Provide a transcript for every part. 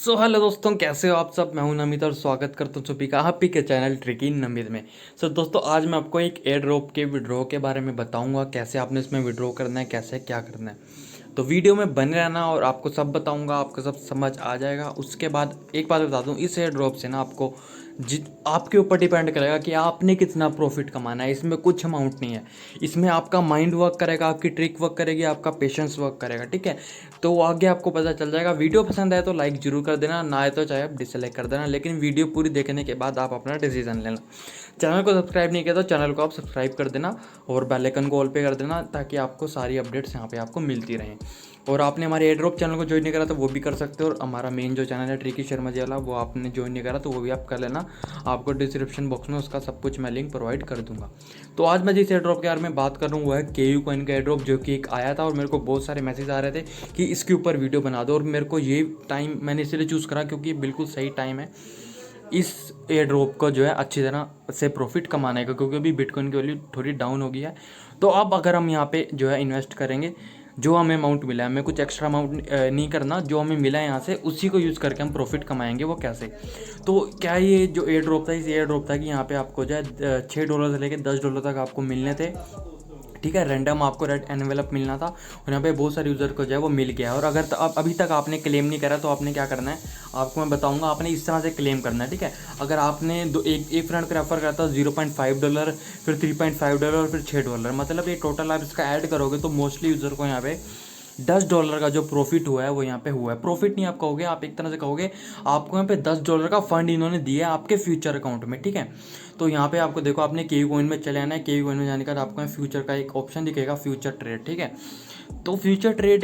Hello दोस्तों, कैसे हो आप सब। मैं हूं नमित और स्वागत करता हूं सभी का आपी के चैनल ट्रिकी नमित में। दोस्तों, आज मैं आपको एक एयर ड्रॉप के विड्रॉ के बारे में बताऊंगा, कैसे आपने इसमें विड्रॉ करना है, कैसे क्या करना है। तो वीडियो में बने रहना और आपको सब बताऊंगा, आपको सब समझ आ जाएगा। उसके बाद एक बात बता दूं, इस एयर ड्रॉप से ना आपको आपके ऊपर डिपेंड करेगा कि आपने कितना प्रॉफिट कमाना है। इसमें कुछ अमाउंट नहीं है, इसमें आपका माइंड वर्क करेगा, आपकी ट्रिक वर्क करेगी, आपका पेशेंस वर्क करेगा। ठीक है, तो आगे आपको पता चल जाएगा। वीडियो पसंद आए तो लाइक जरूर कर देना, ना आए तो चाहे आप डिसलाइक कर देना, लेकिन वीडियो पूरी देखने के बाद आप अपना डिसीजन लेना। चैनल को सब्सक्राइब नहीं किया तो चैनल को आप सब्सक्राइब कर देना और बेल आइकन को ऑल पे कर देना, ताकि आपको सारी अपडेट्स यहाँ पे आपको मिलती रहें। और आपने हमारे एयर ड्रॉप चैनल को ज्वाइन नहीं करा तो वो भी कर सकते हो, और हमारा मेन जो चैनल है ट्रिकी शर्मा जी वाला, वो आपने ज्वाइन नहीं करा तो वो भी आप कर लेना। आपको डिस्क्रिप्शन बॉक्स में उसका सब कुछ मैं लिंक प्रोवाइड कर दूंगा। तो आज मैं जिस एयर ड्रॉप के बारे में बात कर रहा हूँ वो है KU कॉइन का एयर ड्रॉप, जो कि एक आया था और मेरे को बहुत सारे मैसेज आ रहे थे कि इसके ऊपर वीडियो बना दो। और मेरे को ये टाइम मैंने इसलिए चूज़ करा क्योंकि बिल्कुल सही टाइम है इस एयर ड्रॉप को जो है अच्छी तरह से प्रॉफिट कमाने का, क्योंकि अभी बिटकॉइन की वैल्यू थोड़ी डाउन हो गई है। तो अब अगर हम यहाँ पे जो है इन्वेस्ट करेंगे, जो हमें अमाउंट मिला है, हमें कुछ एक्स्ट्रा अमाउंट नहीं करना, जो हमें मिला है यहाँ से उसी को यूज़ करके हम प्रॉफिट कमाएंगे। वो कैसे? तो क्या ये जो एयर ड्रॉप था, इस एयर ड्रॉप था कि यहाँ पे आपको जो है $6 से लेकर $10 तक आपको मिलने थे। ठीक है, रैंडम आपको रेड एनवेलप मिलना था और यहाँ पे बहुत सारे यूज़र को जो है वो मिल गया। और अगर अभी तक आपने क्लेम नहीं करा तो आपने क्या करना है, आपको मैं बताऊंगा। आपने इस तरह से क्लेम करना है। ठीक है, अगर आपने एक फ्रेंड को रेफर करा था $0.5, फिर $3.5 और फिर $6, मतलब ये टोटल आप इसका ऐड करोगे तो मोस्टली यूज़र को यहाँ पे $10 का जो प्रॉफिट हुआ है वो यहाँ पे हुआ है। प्रॉफिट नहीं आप कहोगे, आप एक तरह से कहोगे आपको यहाँ पे $10 का फंड इन्होंने दिया है आपके फ्यूचर अकाउंट में। ठीक है, तो यहाँ पे आपको देखो, आपने KU कॉइन में चले आना है। KU कॉइन में जाने के बाद आपको फ्यूचर का एक ऑप्शन दिखेगा, फ्यूचर ट्रेड। ठीक है, तो फ्यूचर ट्रेड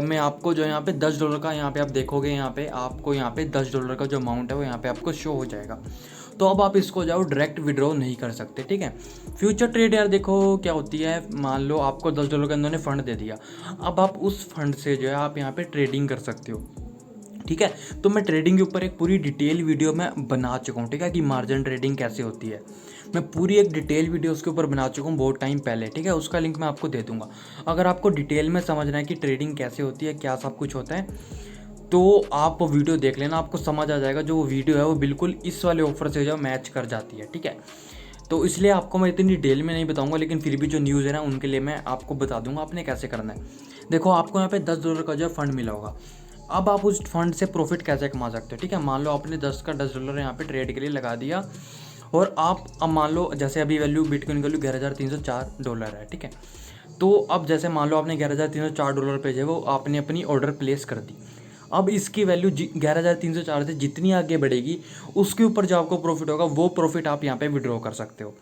में आपको जो यहाँ पे $10 का, यहाँ पे आप देखोगे, यहाँ पे आपको यहाँ पे $10 का जो अमाउंट है वो यहाँ पे आपको शो हो जाएगा। तो अब आप इसको जाओ डायरेक्ट विड्रॉ नहीं कर सकते। ठीक है, फ्यूचर ट्रेड यार देखो क्या होती है। मान लो आपको $10 का इन्होंने फंड दे दिया, अब आप उस फंड से जो है आप यहाँ पे ट्रेडिंग कर सकते हो। ठीक है, तो मैं ट्रेडिंग के ऊपर एक पूरी डिटेल वीडियो मैं बना चुका हूँ। ठीक है, कि मार्जिन ट्रेडिंग कैसे होती है, मैं पूरी एक डिटेल वीडियो उसके ऊपर बना चुका हूँ बहुत टाइम पहले। ठीक है, उसका लिंक मैं आपको दे दूंगा। अगर आपको डिटेल में समझना है कि ट्रेडिंग कैसे होती है, क्या सब कुछ होता है, तो आप वो वीडियो देख लेना, आपको समझ आ जाएगा। जो वो वीडियो है वो बिल्कुल इस वाले ऑफर से जो मैच कर जाती है। ठीक है, तो इसलिए आपको मैं इतनी डिटेल में नहीं बताऊंगा, लेकिन फिर भी जो न्यूज़ है ना उनके लिए मैं आपको बता दूंगा आपने कैसे करना है। देखो, आपको यहाँ पे $10 का जो फंड मिला होगा, अब आप उस फंड से प्रॉफिट कैसे कमा सकते हो। ठीक है, मान लो आपने $10 यहाँ पे ट्रेड के लिए लगा दिया, और आप अब मान लो जैसे अभी वैल्यू बिटकॉइन की वैल्यू $11,304 है। ठीक है, तो अब जैसे मान लो आपने $11,304 पे जो है वो आपने अपनी ऑर्डर प्लेस कर दी। अब इसकी वैल्यू 11,304 से जितनी आगे बढ़ेगी उसके ऊपर जो आपको प्रॉफिट होगा वो प्रॉफिट आप यहाँ पे विड्रॉ कर सकते हो।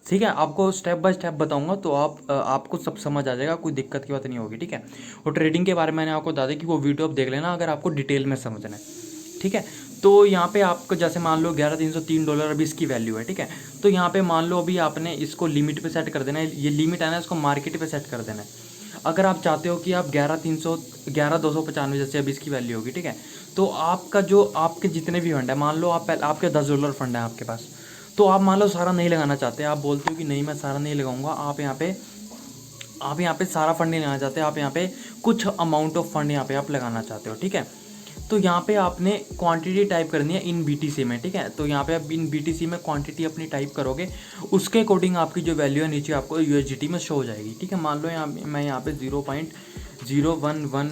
ठीक है, आपको स्टेप बाय स्टेप बताऊंगा तो आपको सब समझ आ जाएगा, कोई दिक्कत की बात नहीं होगी। ठीक है, और ट्रेडिंग के बारे में मैंने आपको बता दिया कि वो वीडियो आप देख लेना अगर आपको डिटेल में समझना है। ठीक है, तो यहाँ पे आपको जैसे मान लो $11,303 अभी इसकी वैल्यू है। ठीक है, तो यहाँ पे मान लो अभी आपने इसको लिमिट पे सेट कर देना है, ये लिमिट है ना, इसको मार्केट पे सेट कर देना है। अगर आप चाहते हो कि आप 11,295 जैसे अभी इसकी वैल्यू होगी। ठीक है, तो आपका जो आपके जितने भी फंड है, मान लो आप आपके $10 फंड है आपके पास, तो आप मान लो सारा नहीं लगाना चाहते, आप बोलते हो कि नहीं मैं सारा नहीं लगाऊंगा, आप यहाँ पे सारा फंड नहीं लगाना चाहते, आप यहाँ पे कुछ अमाउंट ऑफ फंड यहाँ पे आप लगाना चाहते हो। ठीक है, तो यहाँ पे आपने क्वांटिटी टाइप करनी है इन BTC में। ठीक है, तो यहाँ पे आप इन BTC में क्वांटिटी अपनी टाइप करोगे, उसके अकॉर्डिंग आपकी जो वैल्यू है नीचे आपको USDT में शो हो जाएगी। ठीक है, मान लो मैं यहाँ पे 0.011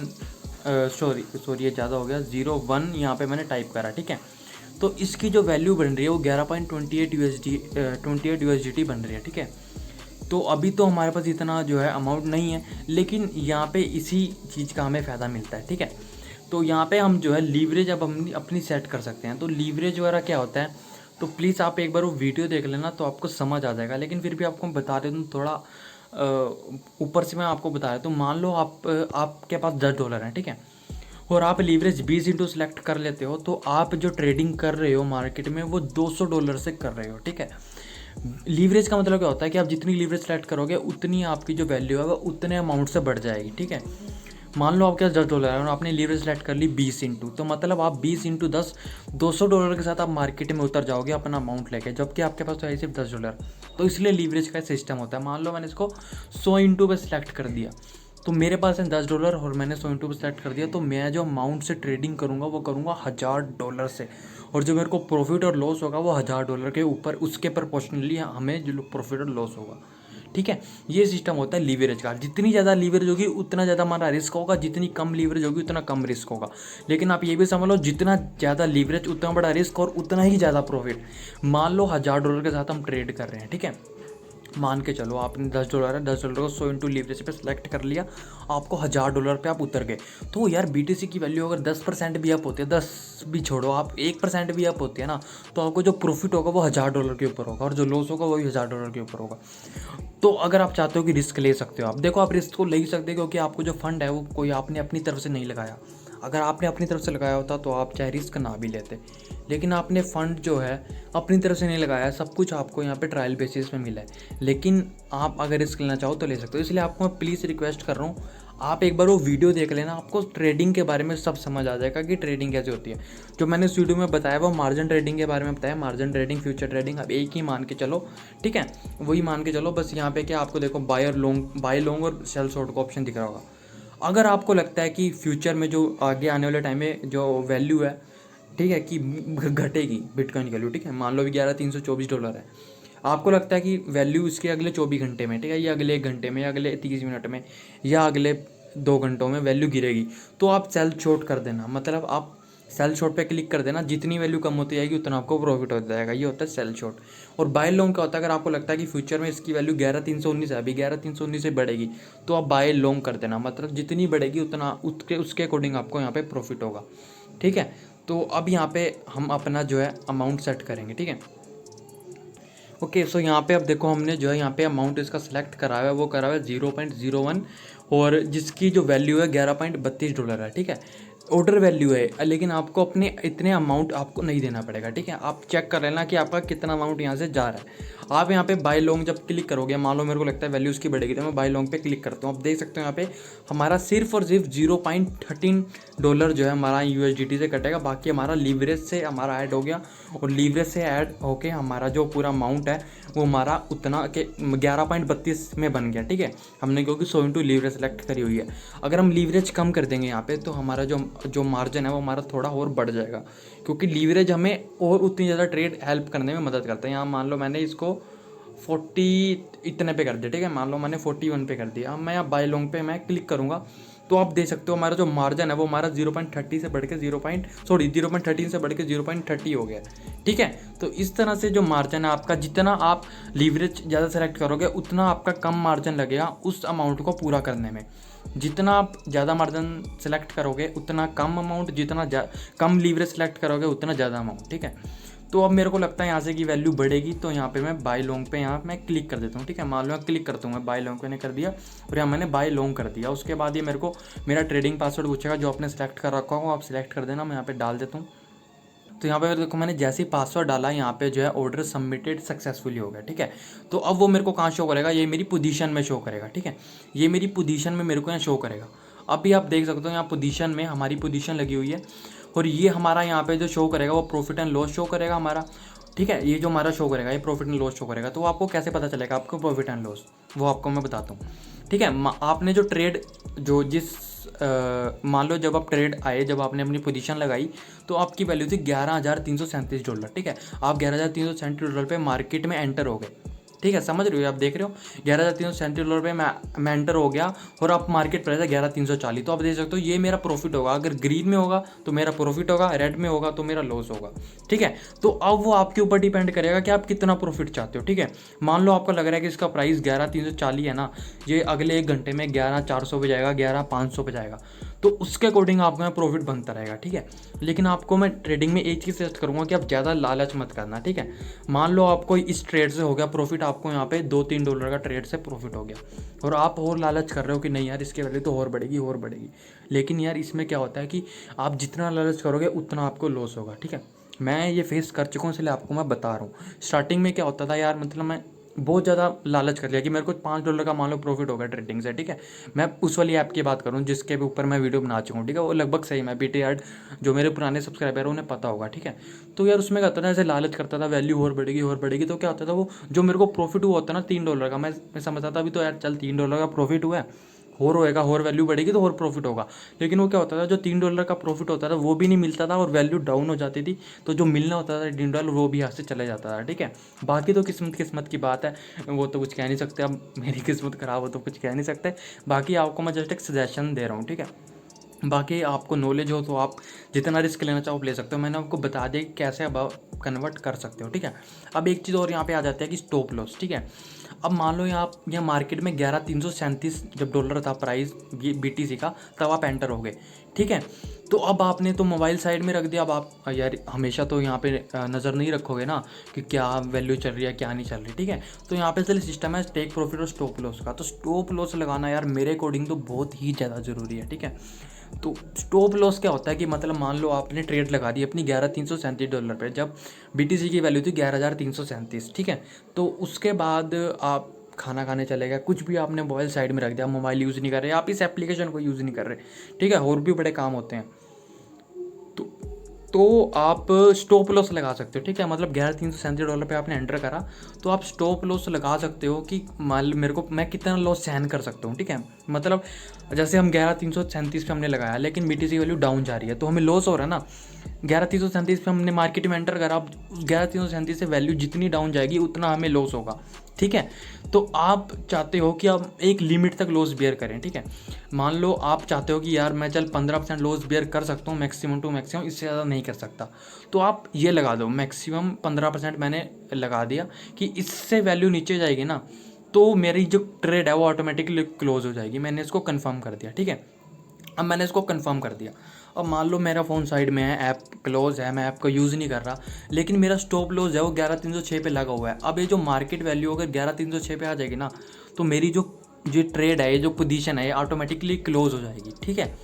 सॉरी ये ज़्यादा हो गया, 0.1 यहाँ पे मैंने टाइप करा। ठीक है, तो इसकी जो वैल्यू बन रही है वो 11.28 USDT बन रही है। ठीक है, तो अभी तो हमारे पास इतना जो है अमाउंट नहीं है, लेकिन यहाँ पे इसी चीज़ का हमें फ़ायदा मिलता है। ठीक है, तो यहाँ पे हम जो है लीवरेज अब हम अपनी सेट कर सकते हैं। तो लीवरेज वगैरह क्या होता है, तो प्लीज़ आप एक बार वो वीडियो देख लेना तो आपको समझ आ जाएगा, लेकिन फिर भी आपको मैं बता देता हूँ थोड़ा ऊपर से मैं आपको बता देता हूँ। मान लो आपके पास $10 है। ठीक है, और आप लीवरेज 20 इंटू सेलेक्ट कर लेते हो, तो आप जो ट्रेडिंग कर रहे हो मार्केट में वो $200 से कर रहे हो। ठीक है, लीवरेज का मतलब क्या होता है कि आप जितनी लीवरेज सेलेक्ट करोगे उतनी आपकी जो वैल्यू है वो उतने अमाउंट से बढ़ जाएगी। ठीक है, मान लो आपके पास $10 है और आपने लीवरेज सेलेक्ट कर ली 20 इंटू, तो मतलब आप 20 इंटू 10 $200 के साथ आप मार्केट में उतर जाओगे अपना अमाउंट लेके, जबकि आपके पास तो है सिर्फ $10। तो इसलिए लीवरेज का सिस्टम होता है। मान लो मैंने इसको 100 इंटू पे सिलेक्ट कर दिया, तो मेरे पास है $10 और मैंने 100 पे सेलेक्ट कर दिया, तो मैं जो अमाउंट से ट्रेडिंग करूँगा वो करूँगा $1000 से, और जो मेरे को प्रॉफिट और लॉस होगा वो $1000 के ऊपर उसके प्रोपोर्शनली हमें जो प्रॉफिट और लॉस होगा। ठीक है, ये सिस्टम होता है लीवरेज का। जितनी ज़्यादा लीवरेज होगी उतना ज़्यादा हमारा रिस्क होगा, जितनी कम लीवरेज होगी उतना कम रिस्क होगा। लेकिन आप ये भी समझ लो, जितना ज़्यादा लीवरेज उतना बड़ा रिस्क और उतना ही ज़्यादा प्रॉफिट। मान लो $1000 के साथ हम ट्रेड कर रहे हैं, ठीक है, मान के चलो आपने $10 है, $10 को 100 इंटू लीवरेज पे सेलेक्ट कर लिया, आपको $1000 पे आप उतर गए। तो यार BTC की वैल्यू अगर 10% भी अप होती है, 10 भी छोड़ो, आप 1% भी अप होती है ना, तो आपको जो प्रॉफिट होगा वो $1000 के ऊपर होगा, और जो लॉस होगा वो भी $1000 के ऊपर होगा। तो अगर आप चाहते हो कि रिस्क ले सकते हो, आप देखो आप रिस्क को ले ही सकते हो, क्योंकि आपको जो फंड है वो कोई आपने अपनी तरफ से नहीं लगाया। अगर आपने अपनी तरफ से लगाया होता तो आप चाहे रिस्क ना भी लेते, लेकिन आपने फ़ंड जो है अपनी तरफ से नहीं लगाया, सब कुछ आपको यहाँ पे ट्रायल बेसिस पे मिला है। लेकिन आप अगर रिस्क लेना चाहो तो ले सकते हो। इसलिए आपको मैं प्लीज़ रिक्वेस्ट कर रहा हूँ, आप एक बार वो वीडियो देख लेना, आपको ट्रेडिंग के बारे में सब समझ आ जाएगा कि ट्रेडिंग कैसे होती है। जो मैंने इस वीडियो में बताया वो मार्जिन ट्रेडिंग के बारे में बताया, मार्जिन ट्रेडिंग, फ्यूचर ट्रेडिंग, अब एक ही मान के चलो, ठीक है, वही मान के चलो। बस यहाँ पे क्या आपको देखो बाय लॉन्ग और सेल शॉर्ट का ऑप्शन दिख रहा होगा। अगर आपको लगता है कि फ्यूचर में जो आगे आने वाले टाइम में जो वैल्यू है, ठीक है, कि घटेगी बिटकॉइन की वैल्यू, ठीक है, मान लो भी $11,324 है, आपको लगता है कि वैल्यू इसके अगले 24 घंटे में, ठीक है, या अगले 1 घंटे में, या अगले 30 मिनट में, या अगले 2 घंटों में वैल्यू गिरेगी, तो आप सेल शॉर्ट कर देना। मतलब आप सेल शॉर्ट पे क्लिक कर देना, जितनी वैल्यू कम होती जाएगी उतना आपको प्रॉफिट हो जाएगा। ये होता है सेल शॉर्ट। और बाय लॉन्ग क्या होता है, अगर आपको लगता है कि फ्यूचर में इसकी वैल्यू 11,319 है, अभी 11,319 से बढ़ेगी, तो आप बाय लॉन्ग कर देना। मतलब जितनी बढ़ेगी उतना उसके अकॉर्डिंग आपको यहाँ पे प्रॉफिट होगा, ठीक है। तो अब यहाँ पे हम अपना जो है अमाउंट सेट करेंगे, ठीक है। ओके, सो यहाँ पे अब देखो हमने जो है यहाँ पे अमाउंट इसका सिलेक्ट करा हुआ है, वो करा हुआ है 0.01, और जिसकी जो वैल्यू है $11.32 है, ठीक है। ऑर्डर वैल्यू है, लेकिन आपको अपने इतने अमाउंट आपको नहीं देना पड़ेगा, ठीक है। आप चेक कर लेना कि आपका कितना अमाउंट यहाँ से जा रहा है। आप यहाँ पे बाय लॉन्ग जब क्लिक करोगे, मान लो मेरे को लगता है वैल्यू उसकी बढ़ेगी, तो मैं बाय लॉन्ग पे क्लिक करता हूँ। आप देख सकते हो यहाँ पे हमारा सिर्फ और सिर्फ $0.13 जो है हमारा USDT से कटेगा, बाकी हमारा लीवरेज से हमारा ऐड हो गया, और लीवरेज से ऐड होके हमारा जो पूरा अमाउंट है वो हमारा उतना के 11.32 में बन गया, ठीक है। हमने क्योंकि 100 इंटू लीवरेज सेलेक्ट करी हुई है। अगर हम लीवरेज कम कर देंगे यहाँ पे, तो हमारा जो मार्जिन है वो हमारा थोड़ा और बढ़ जाएगा, क्योंकि लीवरेज हमें और उतनी ज़्यादा ट्रेड हेल्प करने में मदद करता है। यहाँ मान लो मैंने इसको 40 इतने पे कर दिया, ठीक है, मान लो मैंने 41 पे कर दिया। अब मैं यहाँ बाय लॉन्ग पे मैं क्लिक करूँगा, तो आप देख सकते हो हमारा जो मार्जिन है वो हमारा 0.30 से बढ़ के 0.13 से बढ़ के 0.30 हो गया, ठीक है। तो इस तरह से जो मार्जिन है आपका, जितना आप लीवरेज ज़्यादा सेलेक्ट करोगे उतना आपका कम मार्जिन लगेगा उस अमाउंट को पूरा करने में। जितना आप ज़्यादा मार्जिन सेलेक्ट करोगे उतना कम अमाउंट, जितना कम लीवरेज सेलेक्ट करोगे उतना ज़्यादा अमाउंट, ठीक है। तो अब मेरे को लगता है यहाँ से कि वैल्यू बढ़ेगी, तो यहाँ पे मैं बाय लॉन्ग पे यहाँ मैं क्लिक कर देता हूँ, ठीक है। मान लो मैं क्लिक करता हूँ, मैं बाय लॉन्ग मैंने कर दिया, और यहाँ मैंने बाय लॉन्ग कर दिया। उसके बाद ये मेरे को मेरा ट्रेडिंग पासवर्ड पूछेगा, जो आपने सेलेक्ट कर रखा हो आप सिलेक्ट कर देना। मैं यहाँ पे डाल देता हूँ। तो यहाँ पे देखो मैंने जैसे ही पासवर्ड डाला, यहाँ पे जो है ऑर्डर सबमिटेड सक्सेसफुली हो गया, ठीक है। तो अब वो मेरे को कहाँ शो करेगा, ये मेरी पोजीशन में शो करेगा, ठीक है। ये मेरी पोजीशन में मेरे को यहाँ शो करेगा। अभी आप देख सकते हो यहाँ पोजीशन में हमारी पोजीशन लगी हुई है, और ये हमारा यहाँ पे जो शो करेगा वो प्रॉफिट एंड लॉस शो करेगा हमारा, ठीक है। ये जो हमारा शो करेगा ये प्रॉफिट एंड लॉस शो करेगा। तो आपको कैसे पता चलेगा आपको प्रॉफिट एंड लॉस, वो आपको मैं बताता हूँ, ठीक है। आपने जो ट्रेड जो जिस मान लो जब आप ट्रेड आए, जब आपने अपनी पोजीशन लगाई, तो आपकी वैल्यू थी $11,337, ठीक है। आप $11,337 पे मार्केट में एंटर हो गए, ठीक है, समझ रहे हो, आप देख रहे हो $11,337 पे मैं एंटर हो गया, और आप मार्केट प्राइस है 11,340। तो आप देख सकते हो ये मेरा प्रॉफिट होगा। अगर ग्रीन में होगा तो मेरा प्रॉफिट होगा, रेड में होगा तो मेरा लॉस होगा, ठीक है। तो अब वो आपके ऊपर डिपेंड करेगा कि आप कितना प्रॉफिट चाहते हो, ठीक है। मान लो आपको लग रहा है कि इसका प्राइस 11,340 है ना, ये अगले 1 घंटे में 11,400 पे जाएगा, 11,500 पे जाएगा, तो उसके अकॉर्डिंग आपको यहाँ प्रॉफिट बनता रहेगा, ठीक है। लेकिन आपको मैं ट्रेडिंग में एक चीज़ सजेस्ट करूँगा कि आप ज़्यादा लालच मत करना, ठीक है। मान लो आपको इस ट्रेड से हो गया प्रॉफिट, आपको यहाँ पे $2-3 का ट्रेड से प्रॉफिट हो गया, और आप और लालच कर रहे हो कि नहीं यार इसकी वैल्यू तो और बढ़ेगी और बढ़ेगी। लेकिन यार इसमें क्या होता है कि आप जितना लालच करोगे उतना आपको लॉस होगा, ठीक है। मैं ये फेस कर चुका हूँ, इसलिए आपको मैं बता रहा हूँ। स्टार्टिंग में क्या होता था यार, मतलब मैं बहुत ज़्यादा लालच कर लिया कि मेरे को $5 का मान लो प्रॉफिट होगा ट्रेडिंग से, ठीक है। मैं उस वाली ऐप की बात करूँ जिसके ऊपर मैं वीडियो बना चुका हूँ, ठीक है, वो लगभग सही मैं BTR, जो मेरे पुराने सब्सक्राइबर हैं उन्हें पता होगा, ठीक है। तो यार उसमें क्या होता था, ऐसे लालच करता था वैल्यू और बढ़ेगी, तो क्या होता था वो जो मेरे को प्रॉफिट हुआ होता ना $3 का, मैं समझता था अभी तो यार चल $3 का प्रॉफिट हुआ है, और होएगा, और वैल्यू बढ़ेगी तो और प्रॉफिट होगा। लेकिन वो क्या होता था, जो $3 का प्रॉफिट होता था वो भी नहीं मिलता था और वैल्यू डाउन हो जाती थी, तो जो मिलना होता था $3 वो भी यहाँ से चले जाता था। ठीक है, बाकी तो किस्मत किस्मत की बात है, वो तो कुछ कह नहीं सकते। अब मेरी किस्मत खराब हो तो कुछ कह नहीं सकते। बाकी आपको मैं जस्ट एक सजेशन दे रहा हूँ। ठीक है, बाकी आपको नॉलेज हो तो आप जितना रिस्क लेना चाहो आप ले सकते हो। मैंने आपको बता दिया कि कैसे अब कन्वर्ट कर सकते हो। ठीक है, अब एक चीज़ और यहाँ पे आ जाती है कि स्टॉप लॉस। ठीक है, अब मान लो आप यहाँ मार्केट में 11,337 जब डॉलर था प्राइस BTC का, तब आप एंटर हो गए। ठीक है, तो अब आपने तो मोबाइल साइड में रख दिया। अब आप यार हमेशा तो यहाँ पे नज़र नहीं रखोगे ना कि क्या वैल्यू चल रही है क्या नहीं चल रही। ठीक है, तो यहाँ पे चलिए सिस्टम है टेक प्रॉफिट और स्टॉप लॉस का। तो स्टॉप लॉस लगाना यार मेरे अकॉर्डिंग तो बहुत ही ज़्यादा ज़रूरी है। ठीक है, तो स्टॉप लॉस क्या होता है कि मतलब मान लो आपने ट्रेड लगा दी अपनी $11,337 पे, जब BTC की वैल्यू थी 11,337। ठीक है, तो उसके बाद आप खाना खाने चले गए, कुछ भी आपने मोबाइल साइड में रख दिया, मोबाइल यूज़ नहीं कर रहे, आप इस एप्लीकेशन को यूज़ नहीं कर रहे। ठीक है, और भी बड़े काम होते हैं, तो आप स्टॉप लॉस लगा सकते हो। ठीक है, मतलब $11,337 पे आपने एंटर करा तो आप स्टॉप लॉस लगा सकते हो कि मान मेरे को मैं कितना लॉस सहन कर सकता हूँ। ठीक है, मतलब जैसे हम 11,337 पे हमने लगाया लेकिन BTC की वैल्यू डाउन जा रही है तो हमें लॉस हो रहा है ना। 11,337 पे हमने मार्केट में एंटर करा, अब 11,337 से वैल्यू जितनी डाउन जाएगी उतना हमें लॉस होगा। ठीक है, तो आप चाहते हो कि आप एक लिमिट तक लॉस बियर करें। ठीक है, मान लो आप चाहते हो कि यार मैं चल 15% लॉस बियर कर सकता हूँ मैक्सिमम टू मैक्सिमम, इससे ज़्यादा नहीं कर सकता, तो आप ये लगा दो मैक्सिमम 15% मैंने लगा दिया कि इससे वैल्यू नीचे जाएगी ना तो मेरी जो ट्रेड है वो ऑटोमेटिकली क्लोज हो जाएगी। मैंने इसको कंफर्म कर दिया। ठीक है, अब मैंने इसको कंफर्म कर दिया। अब मान लो मेरा फ़ोन साइड में है, ऐप क्लोज है, मैं ऐप को यूज़ नहीं कर रहा, लेकिन मेरा स्टॉप लॉस है वो 11,306 पे लगा हुआ है। अब ये जो मार्केट वैल्यू अगर 11,306 पे आ जाएगी ना तो मेरी जो ट्रेड है, ये जो पोजीशन है, ये ऑटोमेटिकली क्लोज हो जाएगी। ठीक है,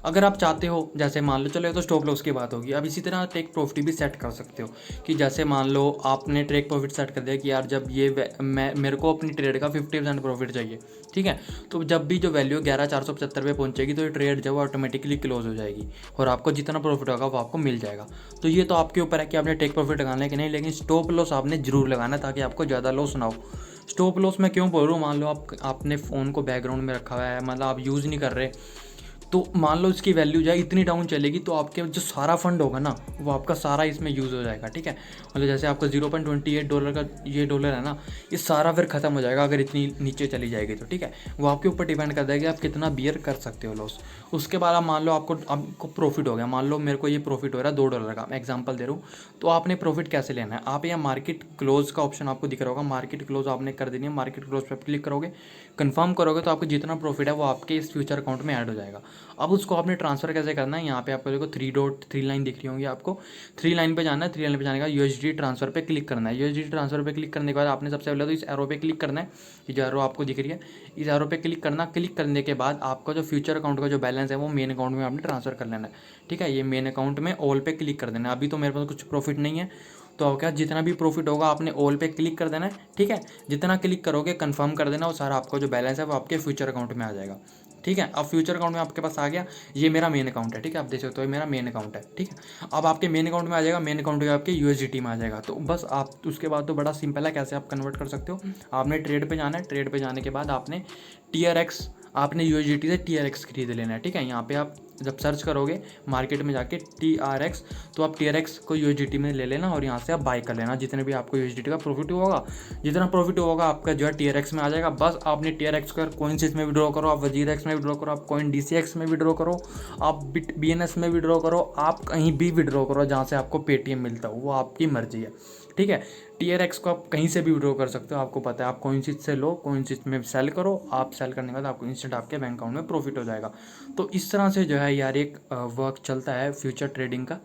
अगर आप चाहते हो, जैसे मान लो, चलो ये तो स्टॉप लॉस की बात होगी, अब इसी तरह टेक प्रॉफिट भी सेट कर सकते हो कि जैसे मान लो आपने टेक प्रॉफिट सेट कर दिया कि यार जब ये मेरे को अपनी ट्रेड का 50% प्रॉफिट चाहिए। ठीक है, तो जब भी जो वैल्यू 11,475 पे पहुंचेगी तो ये ट्रेड जो है ऑटोमेटिकली क्लोज हो जाएगी और आपको जितना प्रॉफिट होगा वो आपको मिल जाएगा। तो ये तो आपके ऊपर है कि आपने टेक प्रॉफिट लगाना है कि नहीं, लेकिन स्टॉप लॉस आपने जरूर लगाना है ताकि आपको ज़्यादा लॉस ना हो। स्टॉप लॉस मैं क्यों बोल रहा हूँ, मान लो आपने फ़ोन को बैकग्राउंड में रखा हुआ है, मतलब आप यूज़ नहीं कर रहे, तो मान लो इसकी वैल्यू जाए इतनी डाउन चलेगी तो आपके जो सारा फंड होगा ना वो आपका सारा इसमें यूज़ हो जाएगा। ठीक है, मतलब जैसे आपका $0.28 का ये डॉलर है ना, ये सारा फिर ख़त्म हो जाएगा अगर इतनी नीचे चली जाएगी तो। ठीक है, वो आपके ऊपर डिपेंड करता है कि आप कितना बियर कर सकते हो लॉस। उसके बाद आप मान लो आपको प्रॉफिट हो गया, मान लो मेरे को ये प्रॉफिट हो रहा है $2 का, मैं एग्जाम्पल दे रहा हूँ। तो आपने प्रॉफिट कैसे लेना है, आप यहाँ मार्केट क्लोज का ऑप्शन आपको दिख रहा होगा, मार्केट क्लोज आपने कर देनी है। मार्केट क्लोज पर क्लिक करोगे, कन्फर्म करोगे तो आपको जितना प्रॉफिट है वो आपके इस फ्यूचर अकाउंट में ऐड हो जाएगा। अब उसको आपने ट्रांसफ़र कैसे करना है, यहाँ पे आपको देखो 3 लाइन दिख रही होंगी, आपको 3 लाइन पे जाना है। 3 लाइन पे जाने का USD ट्रांसफ़र पे क्लिक करना है। USD ट्रांसफ़र पे क्लिक करने के बाद आपने सबसे पहले तो इस एरो पे क्लिक करना है, ये जो एरो आपको दिख रही है इस एरो पे क्लिक करना। क्लिक करने के बाद आपका जो फ्यूचर अकाउंट का जो बैलेंस है वो मेन अकाउंट में आपने ट्रांसफ़र कर लेना है। ठीक है, ये मेन अकाउंट में ऑल पे क्लिक कर देना है। अभी तो मेरे पास कुछ प्रॉफिट नहीं है तो क्या, जितना भी प्रॉफिट होगा आपने ऑल पे क्लिक कर देना है। ठीक है, जितना क्लिक करोगे कंफर्म कर देना, वो सारा आपका जो बैलेंस है वो आपके फ्यूचर अकाउंट में आ जाएगा। ठीक है, अब फ्यूचर अकाउंट में आपके पास आ गया, ये मेरा मेन अकाउंट है। ठीक है, आप देख सकते हो ये मेरा मेन अकाउंट है। ठीक है, अब आपके मेन अकाउंट में आ जाएगा, मेन अकाउंट में आपके USDT में आ जाएगा। तो बस आप उसके बाद तो बड़ा सिंपल है कैसे आप कन्वर्ट कर सकते हो। आपने ट्रेड पे जाना है, ट्रेड पे जाने के बाद आपने TRX, आपने USDT से TRX खरीद लेना है। ठीक है, यहाँ पे आप जब सर्च करोगे मार्केट में जाके TRX, तो आप TRX को USDT में ले लेना और यहाँ से आप बाय कर लेना। जितने भी आपको USDT का प्रॉफिट होगा, जितना प्रॉफिट होगा आपका जो है TRX में आ जाएगा। बस आपने TRX को CoinSys में विड्रॉ करो, आप WazirX में विड्रॉ करो, आप CoinDCX में विड्रॉ करो, आप BNS में विड्रॉ करो, आप कहीं भी विड्रॉ करो जहाँ से आपको पेटीएम मिलता हो, वो आपकी मर्जी है। ठीक है, TRX को आप कहीं से भी विड्रॉ कर सकते हो, आपको पता है। आप CoinSys से लो, CoinSys में सेल करो, आप सेल करने के बाद आपको इंस्टेंट आपके बैंक अकाउंट में प्रॉफिट हो जाएगा। तो इस तरह से जो है यार एक वर्क चलता है फ्यूचर ट्रेडिंग का।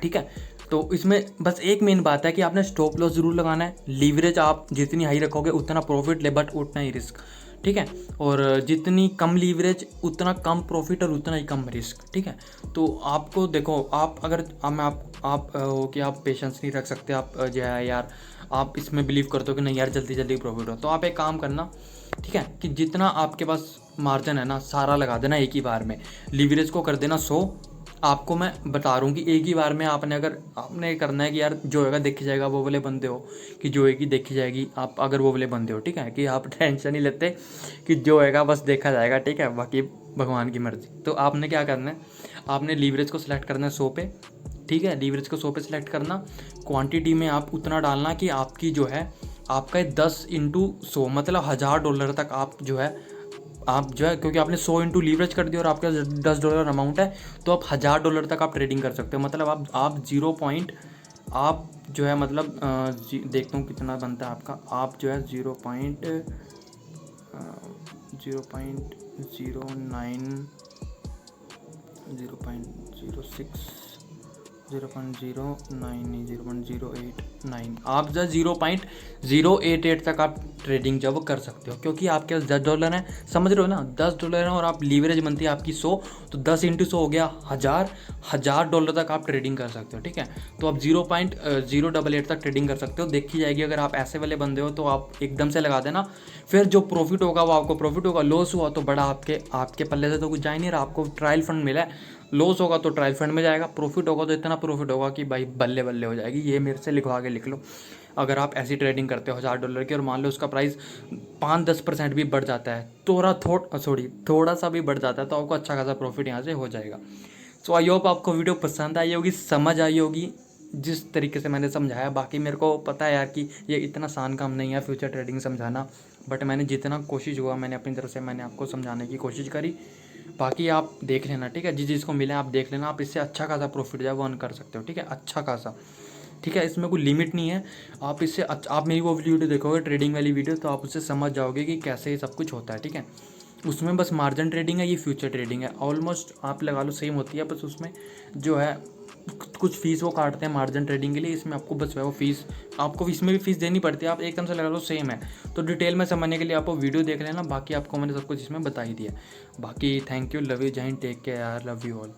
ठीक है, तो इसमें बस एक मेन बात है कि आपने स्टॉप लॉस जरूर लगाना है। लीवरेज आप जितनी हाई रखोगे उतना प्रॉफिट ले, बट उतना ही रिस्क। ठीक है, और जितनी कम लीवरेज उतना कम प्रॉफिट और उतना ही कम रिस्क। ठीक है, तो आपको देखो, आप अगर आप हो कि आप पेशेंस नहीं रख सकते, आप जो है यार आप इसमें बिलीव करते हो कि नहीं यार जल्दी जल्दी प्रॉफिट हो, तो आप एक काम करना, ठीक है, कि जितना आपके पास मार्जिन है ना सारा लगा देना एक ही बार में। लीवरेज को कर देना 100, आपको मैं बता रहा हूँ कि एक ही बार में आपने करना है कि यार जो होगा देखी जाएगा, वो वाले बंदे हो कि जो होगी देखी जाएगी, आप अगर वो वाले बंदे हो, ठीक है, कि आप टेंशन नहीं लेते कि जो होएगा बस देखा जाएगा, ठीक है, बाकी भगवान की मर्जी। तो आपने क्या करना है, आपने लीवरेज को सिलेक्ट करना है 100 पे, ठीक है, लीवरेज को 100 पे सिलेक्ट करना। क्वांटिटी में आप उतना डालना कि आपकी जो है आपका 10 × 100 मतलब $1000 तक आप जो है, क्योंकि आपने 100 इंटू लीवरेज कर दिया और आपका $10 अमाउंट है, तो आप $1000 तक आप ट्रेडिंग कर सकते हो। मतलब आप 0 पॉइंट आप जो है मतलब देखता हूँ कितना बनता है आपका, आप जो है 0.09 0.06 0.09 नहीं 0.089 आप जो 0.088 तक आप ट्रेडिंग जब कर सकते हो, क्योंकि आपके पास $10 है, समझ रहे हो ना, $10 है और आप लीवरेज बनती है आपकी 100, तो 10 × 100 हो गया $1000 तक आप ट्रेडिंग कर सकते हो, ठीक है। तो आप 0.088 तक ट्रेडिंग कर सकते हो, देखी जाएगी। अगर आप ऐसे वाले बंदे हो तो आप एकदम से लगा देना, फिर जो प्रॉफिट होगा वो आपको प्रॉफिट होगा, लॉस हुआ तो बड़ा आपके पल्ले से तो कुछ जा ही नहीं रहा, आपको ट्रायल फंड मिला है, लॉस होगा तो ट्रायल फंड में जाएगा, प्रॉफिट होगा तो इतना प्रॉफिट होगा कि भाई बल्ले बल्ले हो जाएगी। ये मेरे से लिखवा के लिख लो, अगर आप ऐसी ट्रेडिंग करते हो $1000 की और मान लो उसका प्राइस 5-10% भी बढ़ जाता है, थोड़ा सा भी बढ़ जाता है, तो आपको अच्छा खासा प्रॉफिट यहाँ से हो जाएगा। सो आई होप आपको वीडियो पसंद आई होगी, समझ आई होगी जिस तरीके से मैंने समझाया। बाकी मेरे को पता है यार कि ये इतना आसान काम नहीं है फ्यूचर ट्रेडिंग समझाना, बट मैंने जितना कोशिश हुआ मैंने अपनी तरफ से मैंने आपको समझाने की कोशिश करी। बाकी आप देख लेना, ठीक है, जिस चीज़ को मिले आप देख लेना, आप इससे अच्छा खासा प्रॉफिट जो है वो अर्न कर सकते हो, ठीक है, अच्छा खासा, ठीक है, इसमें कोई लिमिट नहीं है। आप इससे आप मेरी वो वीडियो देखोगे ट्रेडिंग वाली वीडियो, तो आप उससे समझ जाओगे कि कैसे ये सब कुछ होता है, ठीक है। उसमें बस मार्जिन ट्रेडिंग है, ये फ्यूचर ट्रेडिंग है, ऑलमोस्ट आप लगा लो सेम होती है, बस उसमें जो है कुछ फीस वो काटते हैं मार्जिन ट्रेडिंग के लिए, इसमें आपको बस वो फीस, आपको इसमें भी फीस देनी पड़ती है, आप एकदम से लगा लो सेम है। तो डिटेल में समझने के लिए आपको वीडियो देख लेना, बाकी आपको मैंने सब कुछ इसमें बता ही दिया। बाकी थैंक यू, लव यू, जय हिंद, टेक केयर यार, लव यू ऑल।